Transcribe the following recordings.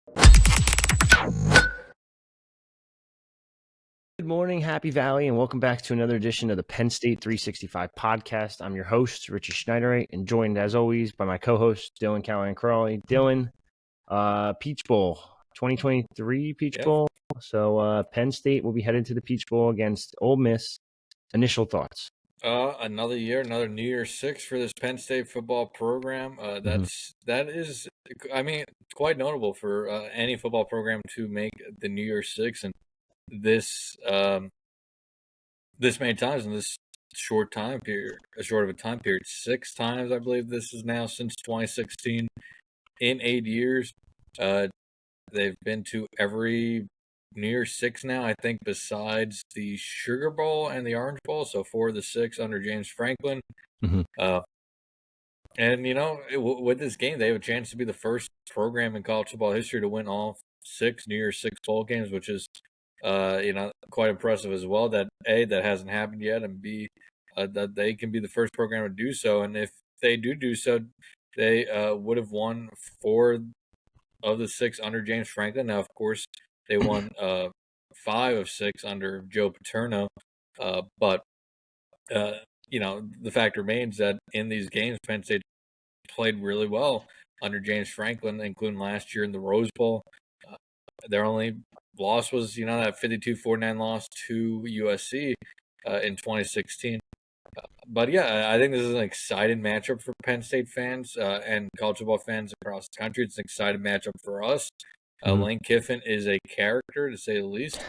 Good morning, Happy Valley, and welcome back to another edition of the Penn State 365 podcast. I'm your host, Richie Schnyderite, and joined as always by my co-host, Dylan Callaghan-Croley. Dylan, Peach Bowl, 2023 Peach Bowl. So Penn State will be headed to the Peach Bowl against Ole Miss. Initial thoughts? Another year, another New Year's Six for this Penn State football program. That is, I mean, quite notable for any football program to make the New Year's Six, and this this many times in this short time period, a short of a time period, 6 times I believe this is now since 2016. In 8 years, they've been to every New Year's Six now, I think, besides the Sugar Bowl and the Orange Bowl. So 4 of the 6 under James Franklin. And, with this game, they have a chance to be the first program in college football history to win all 6 New Year's Six bowl games, which is, quite impressive as well. That A, that hasn't happened yet, and B, that they can be the first program to do so. And if they do so, they would have won 4 of the 6 under James Franklin. Now, of course, they won 5 of 6 under Joe Paterno, but the fact remains that in these games, Penn State played really well under James Franklin, including last year in the Rose Bowl. Their only loss was, that 52-49 loss to USC in 2016. But yeah, I think this is an exciting matchup for Penn State fans and college football fans across the country. It's an exciting matchup for us. Lane Kiffin is a character, to say the least.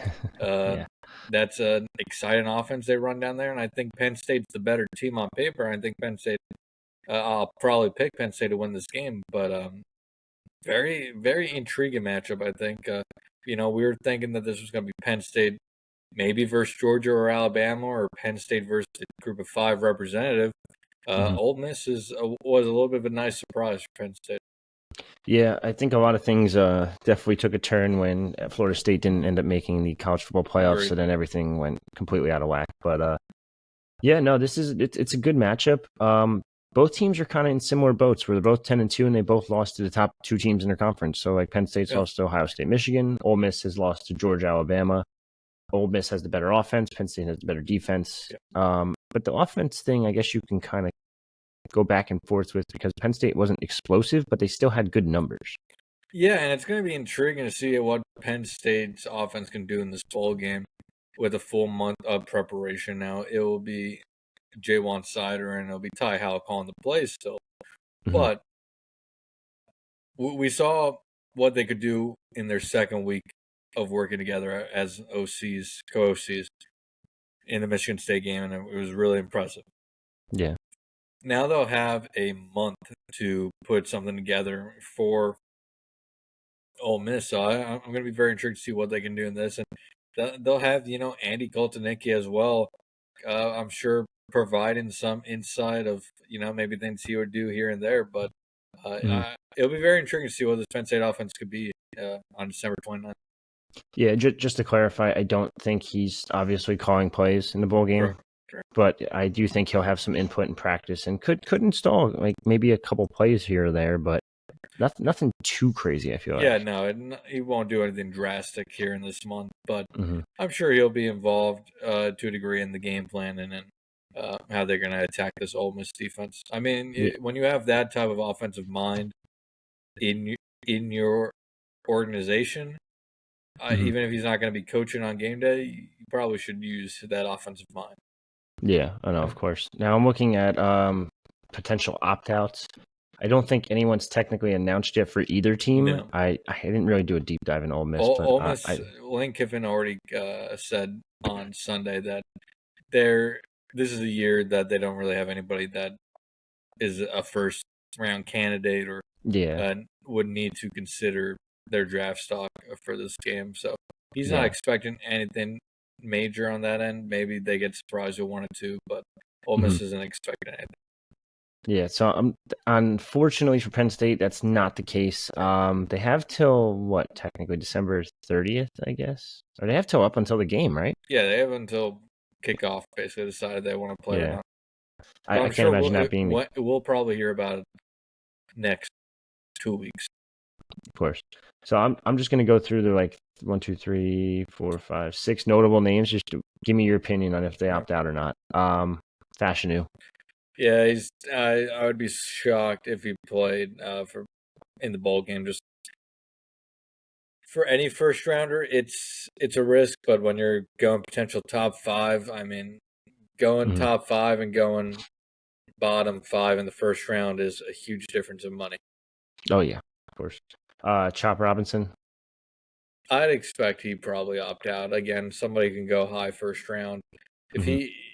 That's an exciting offense they run down there, and I think Penn State's the better team on paper. I think Penn State, I'll probably pick Penn State to win this game, but very, very intriguing matchup, I think. We were thinking that this was going to be Penn State maybe versus Georgia or Alabama, or Penn State versus the Group of 5 representative. Ole Miss was a little bit of a nice surprise for Penn State. Yeah, I think a lot of things definitely took a turn when Florida State didn't end up making the college football playoffs, so then everything went completely out of whack. But it's a good matchup. Both teams are kind of in similar boats where they're both 10-2 and they both lost to the top 2 teams in their conference. So like Penn State's lost to Ohio State, Michigan. Ole Miss has lost to Georgia, Alabama. Ole Miss has the better offense. Penn State has the better defense. But the offense thing, I guess you can kind of go back and forth with, because Penn State wasn't explosive, but they still had good numbers. Yeah, and it's going to be intriguing to see what Penn State's offense can do in this bowl game with a full month of preparation. Now, it will be Jaywan Sider and it'll be Ty Howell calling the plays still. But we saw what they could do in their second week of working together as OCs, co-OCs in the Michigan State game, and it was really impressive. Yeah. Now they'll have a month to put something together for Ole Miss, so I'm going to be very intrigued to see what they can do in this. And they'll have, Andy Koltanicki as well, I'm sure, providing some insight of, maybe things he would do here and there. But it'll be very intriguing to see what this Penn State offense could be on December 29th. Yeah, just to clarify, I don't think he's obviously calling plays in the bowl game. Sure. But I do think he'll have some input in practice and could install like maybe a couple plays here or there, but nothing too crazy, I feel like. Yeah, no, he won't do anything drastic here in this month, but I'm sure he'll be involved to a degree in the game plan and then how they're going to attack this Ole Miss defense. I mean, when you have that type of offensive mind in your organization, even if he's not going to be coaching on game day, you probably should use that offensive mind. Yeah, I know, of course. Now I'm looking at potential opt-outs. I don't think anyone's technically announced yet for either team. No. I didn't really do a deep dive in Ole Miss. Ole Miss, Lane Kiffin already said on Sunday that this is a year that they don't really have anybody that is a first-round candidate or would need to consider their draft stock for this game. So he's not expecting anything major on that end. Maybe they get surprised with 1 or 2, but Ole Miss isn't expecting anything. Yeah, so unfortunately for Penn State, that's not the case. They have till technically December 30th, I guess, or they have till up until the game, right? Yeah, they have until kickoff. Basically, decided they want to play or not. I can't imagine that being. We'll probably hear about it next 2 weeks. Of course. So I'm just gonna go through the like 1, 2, 3, 4, 5, 6 notable names. Just to give me your opinion on if they opt out or not. Fashanu. Yeah, I would be shocked if he played for in the bowl game. Just for any first rounder, it's a risk. But when you're going potential top 5, I mean, going top 5 and going bottom 5 in the first round is a huge difference in money. Oh yeah, of course. Chop Robinson. I'd expect he'd probably opt out. Again, somebody can go high first round. If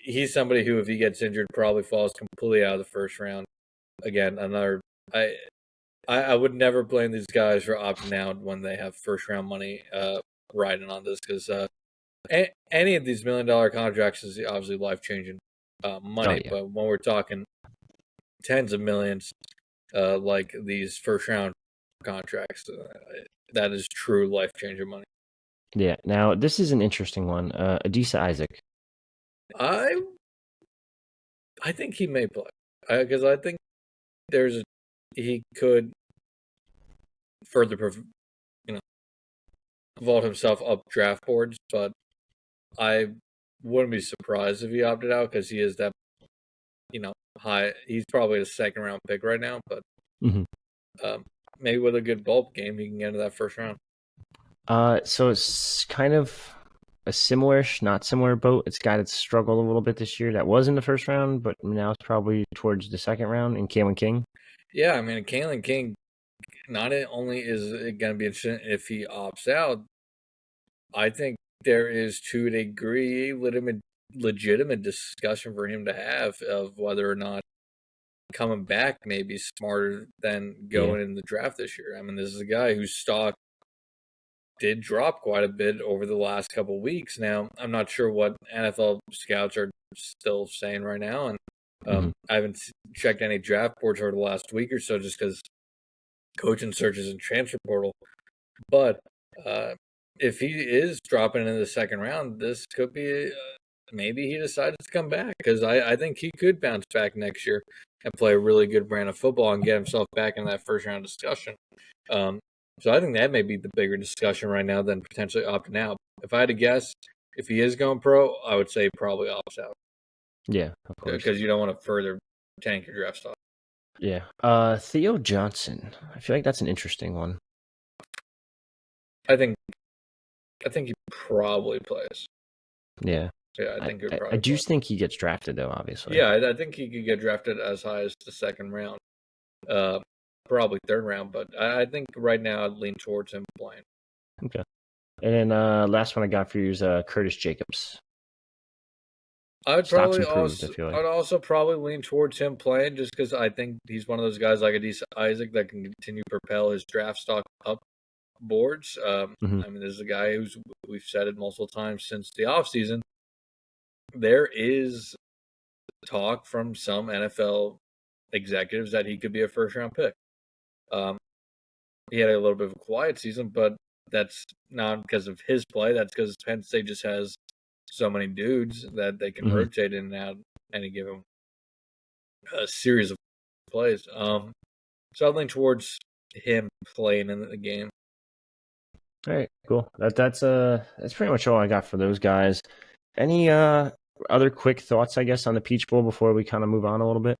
he's somebody who, if he gets injured, probably falls completely out of the first round. Again, I would never blame these guys for opting out when they have first round money riding on this, because any of these $1 million contracts is obviously life changing money. Oh, yeah. But when we're talking tens of millions, like these first round contracts, that is true life changing money. Yeah. Now this is an interesting one. Adisa Isaac. I think he may play, because I think he could further vault himself up draft boards, but I wouldn't be surprised if he opted out, because he is that high. He's probably a second round pick right now, but maybe with a good bulk game, he can get into that first round. So it's kind of a similar-ish, not similar boat. It's a guy that's struggled a little bit this year. That was in the first round, but now it's probably towards the second round. In Keion King. Yeah, I mean, Keion King. Not only is it going to be interesting if he opts out, I think there is, to a degree, legitimate discussion for him to have of whether or not coming back may be smarter than going in the draft this year. I mean, this is a guy whose stock did drop quite a bit over the last couple of weeks. Now, I'm not sure what NFL scouts are still saying right now, and I haven't checked any draft boards over the last week or so, just because coaching searches and transfer portal. But if he is dropping into the second round, this could be maybe he decides to come back, because I think he could bounce back next year and play a really good brand of football and get himself back in that first round discussion. So I think that may be the bigger discussion right now than potentially opting out. If I had to guess, if he is going pro, I would say probably opts out. Yeah, of course. Because you don't want to further tank your draft stock. Yeah. Theo Johnson. I feel like that's an interesting one. I think he probably plays. Yeah. Yeah, I think I do think he gets drafted, though, obviously. Yeah, I think he could get drafted as high as the second round. Probably third round, but I think right now I'd lean towards him playing. Okay. And then last one I got for you is Curtis Jacobs. I'd also probably lean towards him playing, just because I think he's one of those guys like Adisa Isaac that can continue to propel his draft stock up boards. I mean, this is a guy we've said it multiple times since the offseason. There is talk from some NFL executives that he could be a first round pick. He had a little bit of a quiet season, but that's not because of his play. That's because Penn State just has so many dudes that they can rotate in and out any given series of plays. So I lean towards him playing in the game. All right, cool. That's pretty much all I got for those guys. Any other quick thoughts, I guess, on the Peach Bowl before we kind of move on a little bit?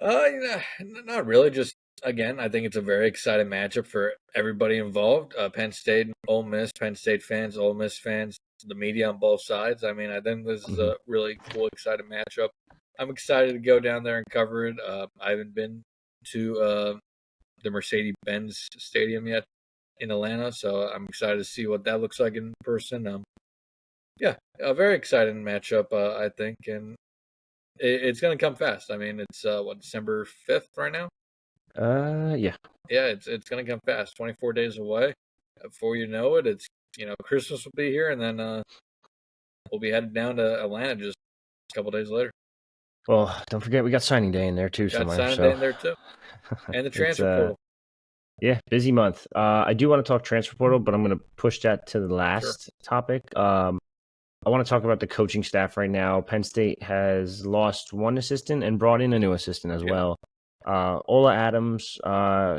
Not really. Just, again, I think it's a very exciting matchup for everybody involved. Penn State, Ole Miss, Penn State fans, Ole Miss fans, the media on both sides. I mean, I think this is a really cool, exciting matchup. I'm excited to go down there and cover it. I haven't been to the Mercedes-Benz Stadium yet in Atlanta, so I'm excited to see what that looks like in person. Yeah, a very exciting matchup, I think, and it's going to come fast. I mean, it's December 5th right now? Yeah. Yeah, it's going to come fast. 24 days away. Before you know it, it's Christmas will be here, and then we'll be headed down to Atlanta just a couple days later. Well, don't forget we got signing day in there too somewhere. Day in there too, and the transfer portal. Yeah, busy month. I do want to talk transfer portal, but I'm going to push that to the last topic. I want to talk about the coaching staff right now. Penn State has lost one assistant and brought in a new assistant as well. Ola Adams,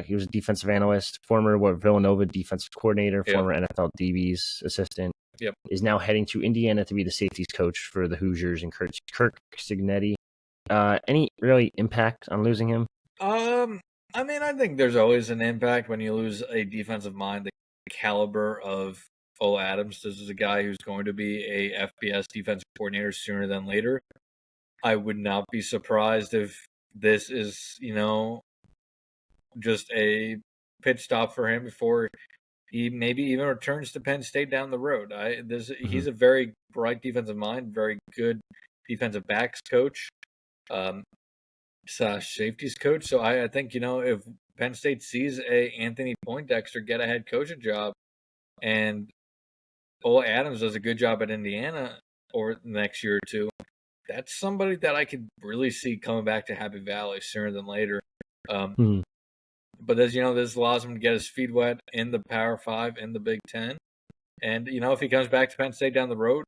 he was a defensive analyst, former Villanova defensive coordinator, Yep. former NFL DB's assistant. Yep. Is now heading to Indiana to be the safeties coach for the Hoosiers and Kirk Signetti. Any really impact on losing him? I mean, I think there's always an impact when you lose a defensive mind the caliber of Ola Adams. This is a guy who's going to be a FBS defensive coordinator sooner than later. I would not be surprised if this is, just a pit stop for him before he maybe even returns to Penn State down the road. He's a very bright defensive mind, very good defensive backs coach, slash safeties coach. So I think if Penn State sees a Anthony Poindexter get a head coaching job, and Ola Adams does a good job at Indiana or next year or two, that's somebody that I could really see coming back to Happy Valley sooner than later. But as you know, this allows him to get his feet wet in the Power 5 in the Big Ten. And, if he comes back to Penn State down the road,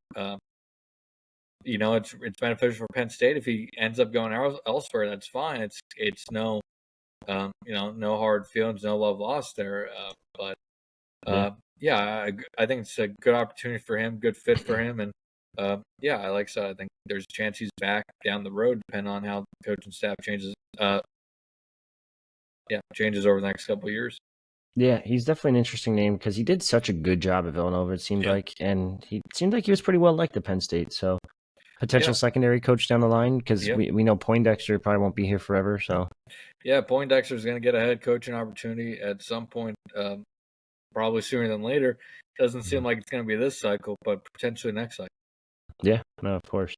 it's beneficial for Penn State. If he ends up going elsewhere, that's fine. It's no, no hard feelings, no love lost there. Yeah, I think it's a good opportunity for him, good fit for him. And, I like so. I think there's a chance he's back down the road, depending on how the coaching staff changes. Changes over the next couple of years. Yeah, he's definitely an interesting name because he did such a good job at Villanova, it seemed like, and he seemed like he was pretty well liked at Penn State. So potential secondary coach down the line because we know Poindexter probably won't be here forever. So Poindexter is going to get a head coaching opportunity at some point, probably sooner than later. Doesn't seem like it's going to be this cycle, but potentially next cycle. Yeah, no, of course.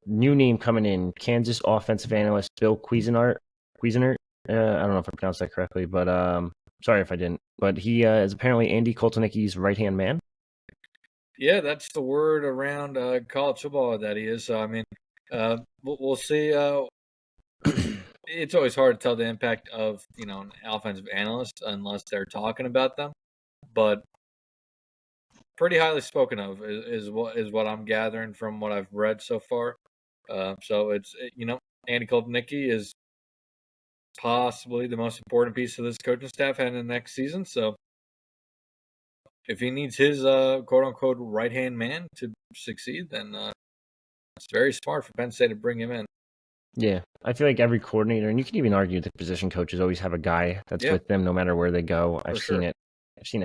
New name coming in: Kansas offensive analyst Bill Cuisinart. I don't know if I pronounced that correctly, but sorry if I didn't. But he is apparently Andy Koltonicki's right-hand man. Yeah, that's the word around college football that he is. So, I mean, we'll see. It's always hard to tell the impact of, an offensive analyst unless they're talking about them. But pretty highly spoken of is what I'm gathering from what I've read so far. So it's, Andy Koltonicki is possibly the most important piece of this coaching staff heading into next season. So if he needs his quote unquote right hand man to succeed, then it's very smart for Penn State to bring him in. Yeah, I feel like every coordinator, and you can even argue the position coaches always have a guy that's with them no matter where they go. I've seen it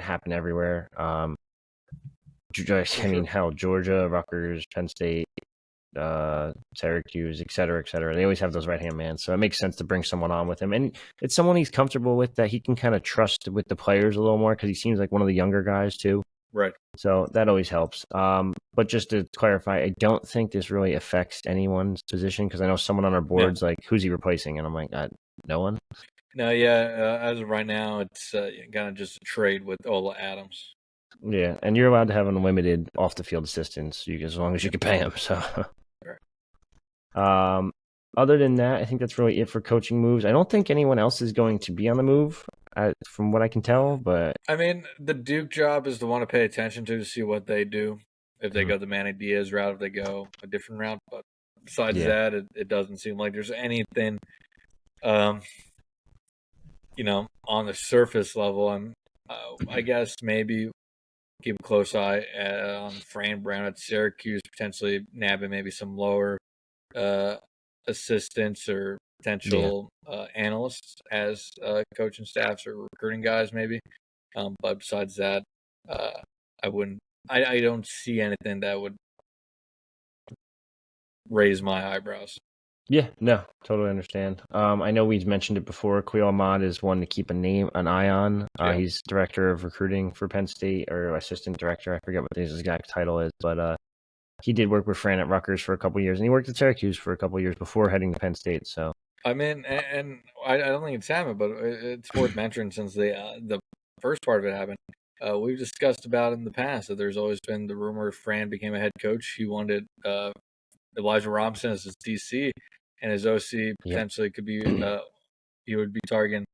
happen everywhere. Hell, Georgia, Rutgers, Penn State, Syracuse, et cetera, et cetera. They always have those right-hand man. So it makes sense to bring someone on with him. And it's someone he's comfortable with that he can kind of trust with the players a little more because he seems like one of the younger guys too. Right. So that always helps. But just to clarify, I don't think this really affects anyone's position because I know someone on our board's like, who's he replacing? And I'm like, no one. No, yeah. As of right now, it's kind of just a trade with Ola Adams. Yeah, and you're allowed to have unlimited off-the-field assistants as long as you can pay them. So, other than that, I think that's really it for coaching moves. I don't think anyone else is going to be on the move, from what I can tell. But I mean, the Duke job is the one to pay attention to see what they do. If they go the Manny Diaz route, if they go a different route. But besides that, it doesn't seem like there's anything, on the surface level. And I guess maybe keep a close eye on Fran Brown at Syracuse, potentially nabbing maybe some lower assistants or potential analysts as coaching staffs or recruiting guys, maybe. But besides that, I wouldn't. I don't see anything that would raise my eyebrows. Yeah, no, totally understand. I know we've mentioned it before. Keion Ahmad is one to keep an eye on. He's director of recruiting for Penn State, or assistant director. I forget what his exact title is, but he did work with Fran at Rutgers for a couple of years, and he worked at Syracuse for a couple of years before heading to Penn State. So, I mean, and I don't think it's happened, but it's worth mentioning since the first part of it happened. We've discussed about in the past that there's always been the rumor if Fran became a head coach, he wanted Elijah Robinson as his DC, and his OC potentially could be he would be targeting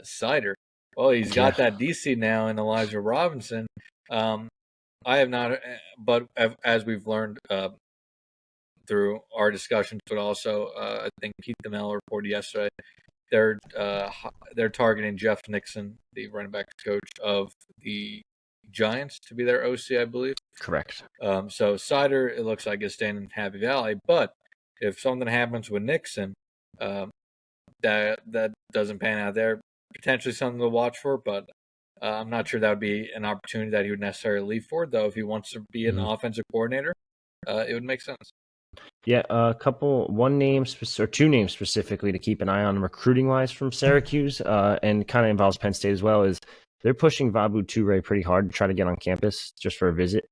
Cider. Well, he's got that DC now in Elijah Robinson. I have not, but as we've learned, through our discussions, but also I think Pete DeMello reported yesterday they're targeting Jeff Nixon, the running backs coach of the Giants, to be their OC, I believe. Correct. So Sider, it looks like, is staying in Happy Valley, but if something happens with Nixon, that doesn't pan out there, potentially something to watch for, but I'm not sure that would be an opportunity that he would necessarily leave for, though. If he wants to be an offensive coordinator, it would make sense. Yeah, one name or two names specifically to keep an eye on recruiting wise from Syracuse, and kind of involves Penn State as well. Is they're pushing Vabu Toure pretty hard to try to get on campus just for a visit.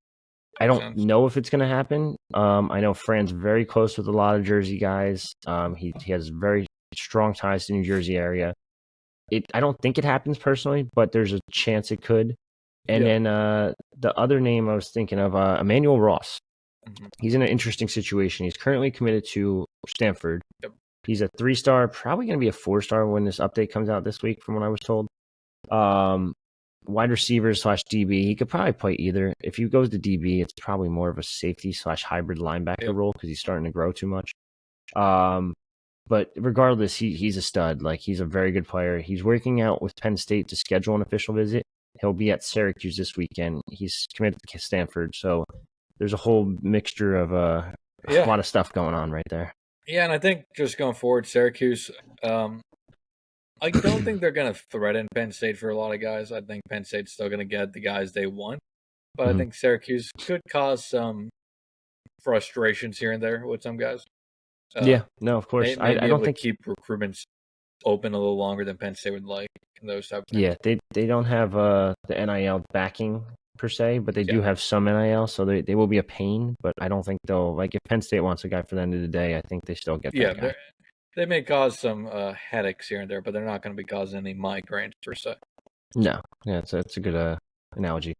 I don't know if it's going to happen. I know Fran's very close with a lot of Jersey guys. He has very strong ties to the New Jersey area. I don't think it happens personally, but there's a chance it could. And then the other name I was thinking of, Emmanuel Ross. Mm-hmm. He's in an interesting situation. He's currently committed to Stanford. Yep. He's a 3-star, probably going to be a 4-star when this update comes out this week, from what I was told. Wide receiver / DB. He could probably play either. If he goes to DB, it's probably more of a safety / hybrid linebacker role because he's starting to grow too much. But regardless, he's a stud. Like, he's a very good player. He's working out with Penn State to schedule an official visit. He'll be at Syracuse this weekend. He's committed to Stanford, so there's a whole mixture of a lot of stuff going on right there. Yeah, and I think just going forward, Syracuse, I don't think they're going to threaten Penn State for a lot of guys. I think Penn State's still going to get the guys they want. But I think Syracuse could cause some frustrations here and there with some guys. Of course. I don't think keep recruitments open a little longer than Penn State would like. Those type of things. Yeah, they don't have the NIL backing per se, but they do have some NIL, so they will be a pain. But I don't think they'll, like, if Penn State wants a guy for the end of the day, I think they still get that guy. They may cause some headaches here and there, but they're not going to be causing any migraines per se. No, it's a good analogy.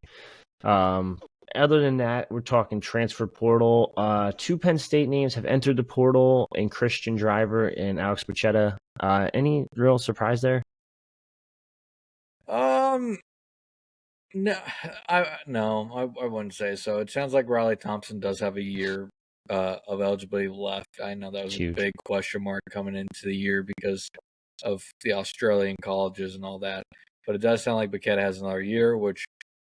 Other than that, we're talking transfer portal. 2 Penn State names have entered the portal, in Christian Driver and Alex Bacchetta. Any real surprise there? No, I wouldn't say so. It sounds like Riley Thompson does have a year of eligibility left. I know that was a big question mark coming into the year because of the Australian colleges and all that. But it does sound like Bacchetta has another year, which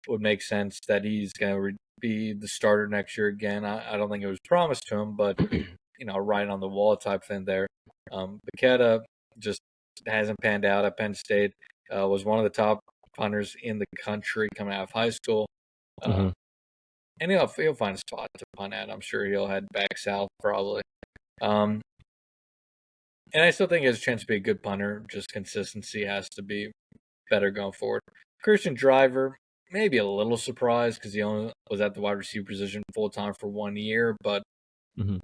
would make sense that he's going to be the starter next year again. I don't think it was promised to him, but right on the wall type thing there. Bacchetta just hasn't panned out at Penn State. Was one of the top punters in the country coming out of high school. And he'll find a spot to punt at. I'm sure he'll head back south probably. And I still think he has a chance to be a good punter. Just consistency has to be better going forward. Christian Driver, maybe a little surprised because he only was at the wide receiver position full time for 1 year. But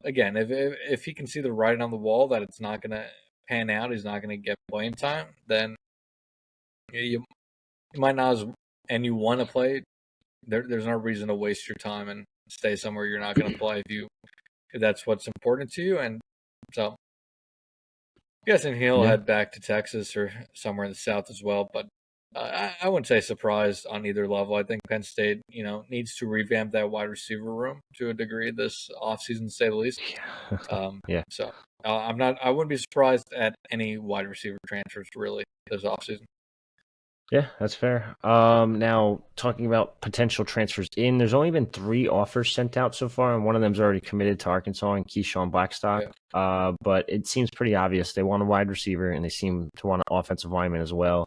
again, if he can see the writing on the wall that it's not going to pan out, he's not going to get playing time, then you might not, and you want to play. There's no reason to waste your time and stay somewhere you're not going to play if that's what's important to you. And so, I'm guessing he'll head back to Texas or somewhere in the South as well. But I wouldn't say surprised on either level. I think Penn State, needs to revamp that wide receiver room to a degree this offseason, to say the least. So I wouldn't be surprised at any wide receiver transfers really this offseason. Yeah, that's fair. Now, talking about potential transfers there's only been 3 offers sent out so far, and one of them's already committed to Arkansas and Keyshawn Blackstock. But it seems pretty obvious they want a wide receiver, and they seem to want an offensive lineman as well.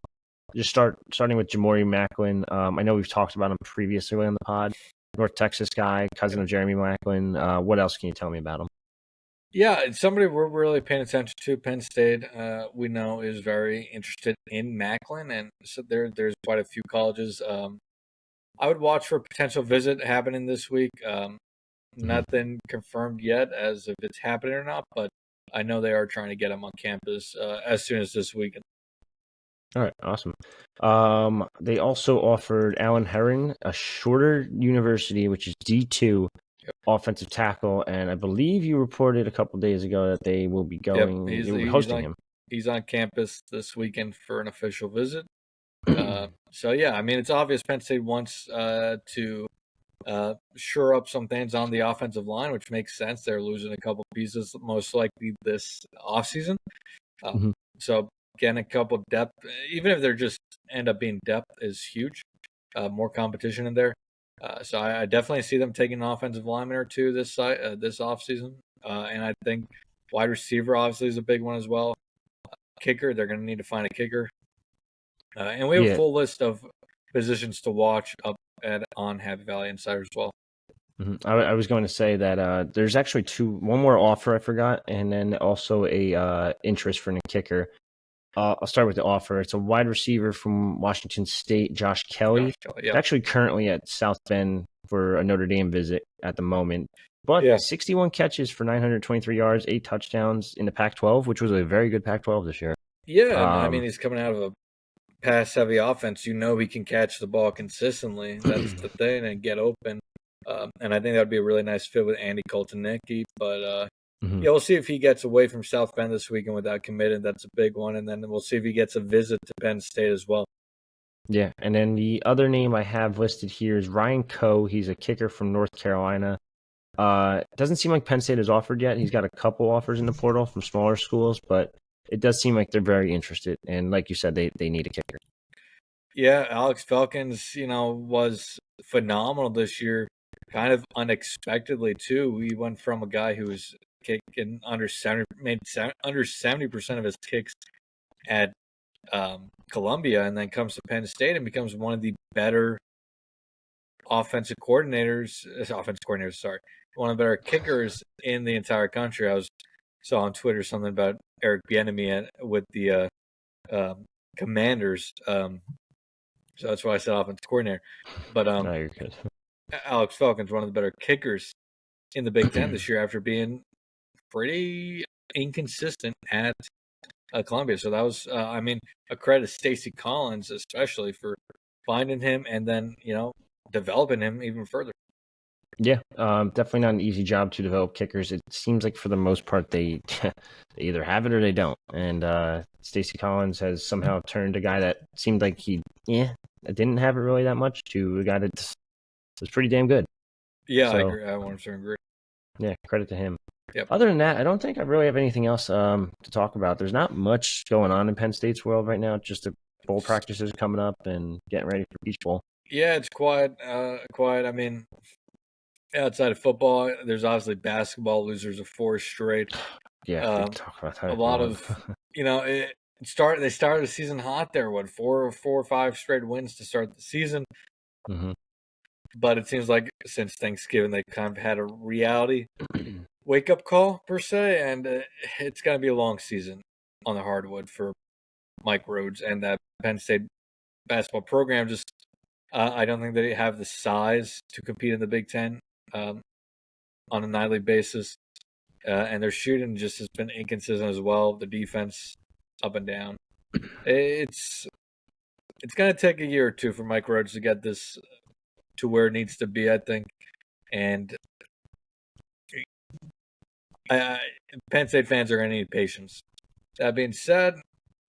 Just starting with Jamori Macklin. I know we've talked about him previously on the pod. North Texas guy, cousin of Jeremy Macklin. What else can you tell me about him? Yeah, it's somebody we're really paying attention to. Penn State, we know, is very interested in Macklin, and so there's quite a few colleges. I would watch for a potential visit happening this week. Nothing confirmed yet as if it's happening or not, but I know they are trying to get him on campus as soon as this weekend. All right, awesome. They also offered Alan Herring, a shorter university, which is D2, offensive tackle, and I believe you reported a couple days ago that they will be hosting him. He's on campus this weekend for an official visit. So yeah, I mean, it's obvious Penn State wants to shore up some things on the offensive line, which makes sense. They're losing a couple pieces most likely this offseason. Mhm. So getting a couple depth, even if they're just end up being depth, is huge. More competition in there. So I definitely see them taking an offensive lineman or two this offseason. And I think wide receiver obviously is a big one as well. Kicker, they're going to need to find a kicker. And we have a full list of positions to watch up on Happy Valley Insider as well. I was going to say that there's actually one more offer I forgot, and then also a interest for a kicker. I'll start with the offer. It's a wide receiver from Washington State, Josh Kelly. He's actually currently at South Bend for a Notre Dame visit at the moment. But 61 catches for 923 yards, 8 touchdowns in the Pac-12, which was a very good Pac-12 this year. Yeah, I mean, he's coming out of a pass-heavy offense. You know he can catch the ball consistently. That's the thing, and get open. And I think that would be a really nice fit with Andy Koltanicki. But yeah, we'll see if he gets away from South Bend this weekend without committing. That's a big one. And then we'll see if he gets a visit to Penn State as well. Yeah, and then the other name I have listed here is Ryan Coe. He's a kicker from North Carolina. Doesn't seem like Penn State has offered yet. He's got a couple offers in the portal from smaller schools, but it does seem like they're very interested. And like you said, they need a kicker. Yeah, Alex Falcons, was phenomenal this year, kind of unexpectedly too. He went from a guy who was kicking made under 70% of his kicks at Columbia, and then comes to Penn State and becomes one of the better offensive coordinators. Sorry, one of the better kickers in the entire country. I saw on Twitter something about Eric Bieniemy with the Commanders. So that's why I said offensive coordinator. But no, you're good. Alex Falcons, one of the better kickers in the Big Ten this year after being pretty inconsistent at Columbia. So that was, a credit to Stacy Collins, especially for finding him and then, developing him even further. Yeah, definitely not an easy job to develop kickers. It seems like for the most part they either have it or they don't. And Stacy Collins has somehow turned a guy that seemed like he didn't have it really that much to a guy that was pretty damn good. Yeah, so, I agree. I 100% agree. Yeah, credit to him. Yep. Other than that, I don't think I really have anything else to talk about. There's not much going on in Penn State's world right now. Just the bowl practices coming up and getting ready for Peach Bowl. Yeah, it's quiet. I mean, outside of football, there's obviously basketball, losers of 4 straight. Yeah, talk about that. A lot of, they started the season hot there. 4 or 5 straight wins to start the season. Mm-hmm. But it seems like since Thanksgiving, they kind of had a reality wake-up call, per se, and it's going to be a long season on the hardwood for Mike Rhodes and that Penn State basketball program. Just I don't think they have the size to compete in the Big Ten on a nightly basis, and their shooting just has been inconsistent as well. The defense up and down. It's going to take a year or two for Mike Rhodes to get this to where it needs to be, I think. And Penn State fans are going to need patience. That being said,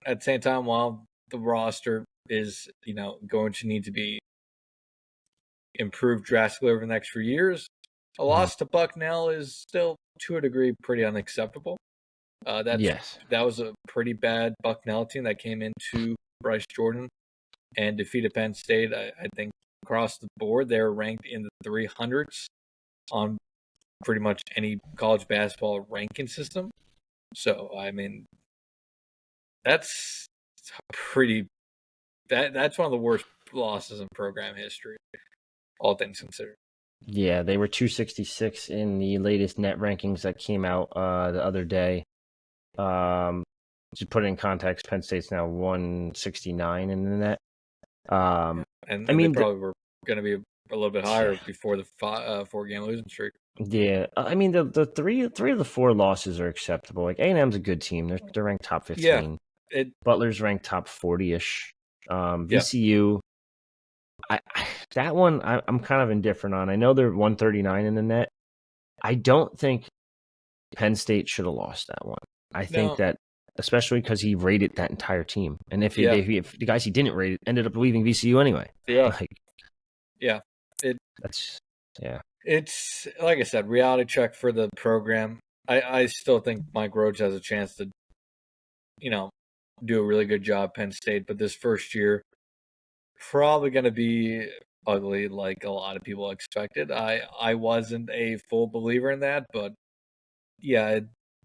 at the same time, while the roster is, going to need to be improved drastically over the next few years, a loss to Bucknell is still, to a degree, pretty unacceptable. That was a pretty bad Bucknell team that came into Bryce Jordan and defeated Penn State. I think across the board, they're ranked in the 300s on pretty much any college basketball ranking system. So, I mean, that's pretty. That's one of the worst losses in program history, all things considered. Yeah, they were 266 in the latest net rankings that came out the other day. To put it in context, Penn State's now 169 in the net. And they probably were going to be a little bit higher before the 4-game losing streak. Yeah, I mean the three of the 4 losses are acceptable. Like A&M's a good team; they're ranked top 15. Yeah, Butler's ranked top 40ish. VCU, that one I'm kind of indifferent on. I know they're 139 in the net. I don't think Penn State should have lost that one. I think that, especially because he rated that entire team, and if the guys he didn't rate ended up leaving VCU anyway. Yeah, that's Yeah. It's like I said, reality check for the program. I still think Mike Rhodes has a chance to, do a really good job Penn State, but this first year probably going to be ugly, like a lot of people expected. I wasn't a full believer in that, but yeah,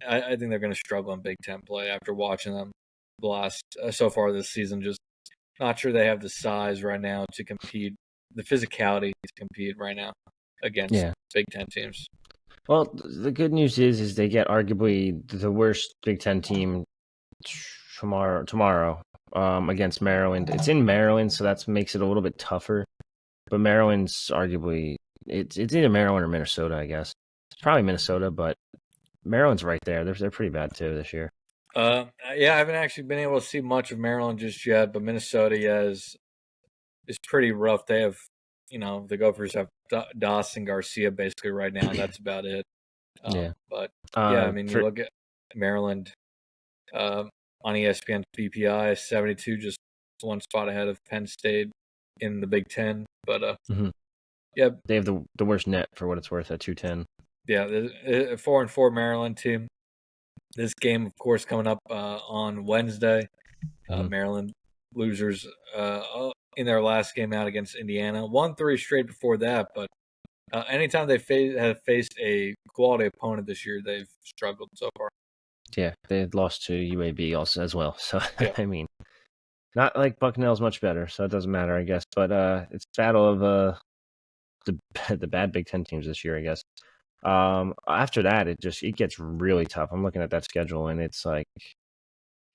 I think they're going to struggle in Big Ten play after watching them the last so far this season. Just not sure they have the size right now to compete, the physicality to compete right now against Yeah. Big Ten teams. Well, the good news is they get arguably the worst Big Ten team tomorrow against Maryland. It's in Maryland, so that makes it a little bit tougher. But Maryland's arguably it's either Maryland or Minnesota, I guess. It's probably Minnesota, but Maryland's right there. They're pretty bad too this year. Yeah, I haven't actually been able to see much of Maryland just yet, but Minnesota, is pretty rough. They have, the Gophers have Dawson Garcia basically right now. That's about it. Yeah. But yeah, I mean, you look at Maryland on ESPN BPI, 72, just one spot ahead of Penn State in the Big Ten. But yeah, they have the worst net for what it's worth at 210. Yeah, the 4-4 Maryland team. This game, of course, coming up on Wednesday. Maryland losers in their last game out against Indiana. 1-3 straight before that, but anytime they have faced a quality opponent this year, they've struggled so far. Yeah, they had lost to UAB also as well. So Yeah. I mean, not like Bucknell's much better, so it doesn't matter, I guess. But it's battle of the bad Big Ten teams this year, I guess. After that, it gets really tough. I'm looking at that schedule, and it's like,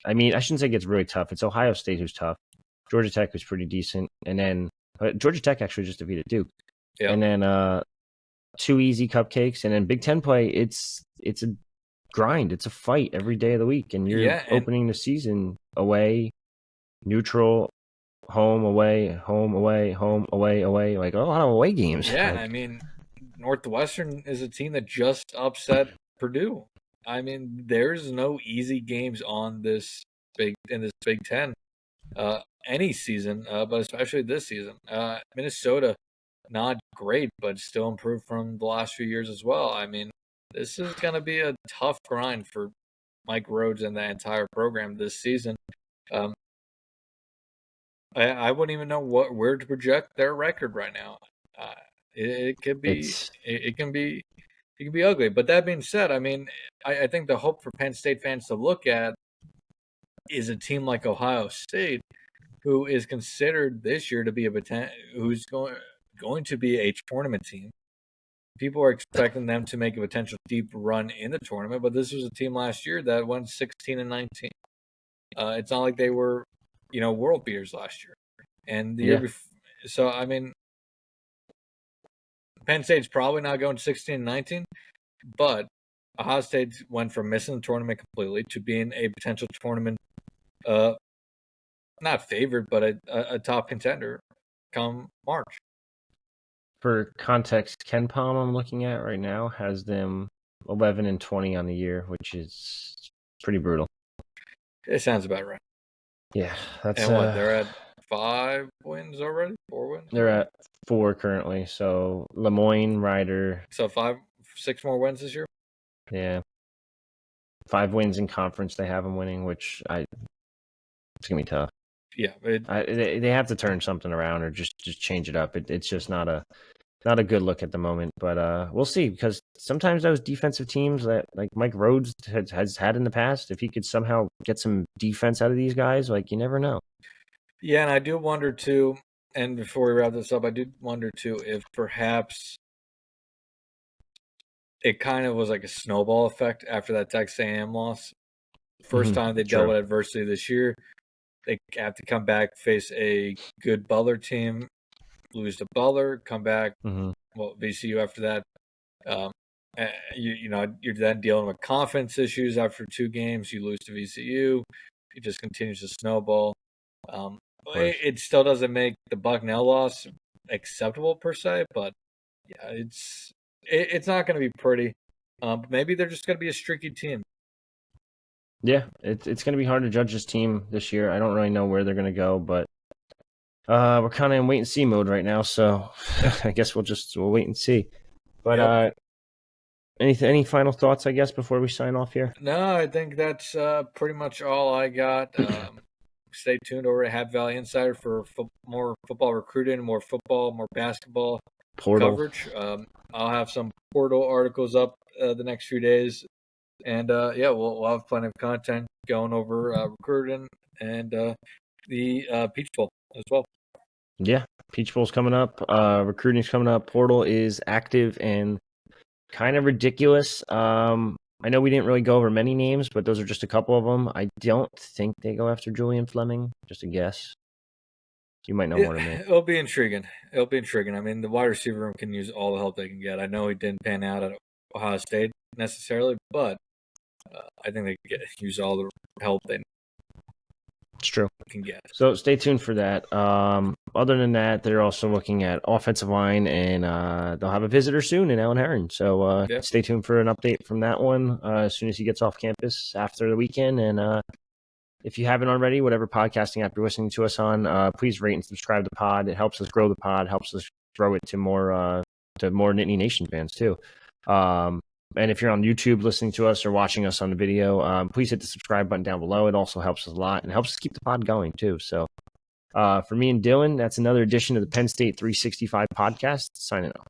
I mean, I shouldn't say it gets really tough. It's Ohio State who's tough, Georgia Tech who's pretty decent, and then Georgia Tech actually just defeated Duke, and then 2 easy cupcakes, and then Big Ten play. It's a grind. It's a fight every day of the week, and you're opening the season away, neutral, home, away, home, away, home, away, away. Like a lot of away games. Yeah, like, I mean, Northwestern is a team that just upset Purdue. I mean, there's no easy games on this Big Ten any season, but especially this season. Minnesota, not great, but still improved from the last few years as well. I mean, this is going to be a tough grind for Mike Rhodes and the entire program this season. I wouldn't even know where to project their record right now. It could be it can be ugly. But that being said, I mean, I think the hope for Penn State fans to look at is a team like Ohio State, who is considered this year to be who's going to be a tournament team. People are expecting them to make a potential deep run in the tournament, but this was a team last year that went 16-19. It's not like they were, world beaters last year, and the year before. So I mean, Penn State's probably not going 16-19, but Ohio State went from missing the tournament completely to being a potential tournament, not favored, but a top contender come March. For context, Ken Palm I'm looking at right now has them 11-20 on the year, which is pretty brutal. It sounds about right. Yeah, that's and what they're at 5 wins already, 4 wins. They're at 4 currently. So Lemoyne, Ryder. So 6 more wins this year. Yeah, 5 wins in conference. They have them winning, which it's gonna be tough. Yeah, they have to turn something around or just change it up. It's just not a good look at the moment, but we'll see, because sometimes those defensive teams that like Mike Rhodes has had in the past, if he could somehow get some defense out of these guys, like, you never know. Yeah, and I do wonder too, and before we wrap this up, I do wonder too if perhaps it kind of was like a snowball effect after that Texas A&M loss. First time they dealt with adversity this year. They have to come back, face a good Butler team, lose to Butler, come back. Well, VCU after that. You're then dealing with confidence issues after 2 games. You lose to VCU. It just continues to snowball. It still doesn't make the Bucknell loss acceptable per se, but yeah, it's not going to be pretty. Maybe they're just going to be a streaky team. Yeah, it's going to be hard to judge this team this year. I don't really know where they're going to go, but We're kind of in wait and see mode right now, so I guess we'll wait and see. But Yep. any final thoughts, I guess, before we sign off here? No, I think that's pretty much all I got. Stay tuned over at Hat Valley Insider for more football recruiting, more football, more basketball Portal. coverage. I'll have some portal articles up the next few days, and we'll have plenty of content going over recruiting and the Peach Bowl as well. Yeah, Peach Bowl's coming up. Recruiting's coming up. Portal is active and kind of ridiculous. I know we didn't really go over many names, but those are just a couple of them. I don't think they go after Julian Fleming. Just a guess. You might know more than me. It'll be intriguing. I mean, the wide receiver room can use all the help they can get. I know he didn't pan out at Ohio State necessarily, but I think they can use all the help they It's true. can get. So stay tuned for that. Other than that, they're also looking at offensive line, and they'll have a visitor soon in Alan Heron. So stay tuned for an update from that one as soon as he gets off campus after the weekend. And if you haven't already, whatever podcasting app you're listening to us on, please rate and subscribe to the pod. It helps us grow the pod, helps us grow it to more Nittany Nation fans too. And if you're on YouTube listening to us or watching us on the video, please hit the subscribe button down below. It also helps us a lot and helps us keep the pod going too. So for me and Dylan, that's another edition of the Penn State 365 podcast. Signing off.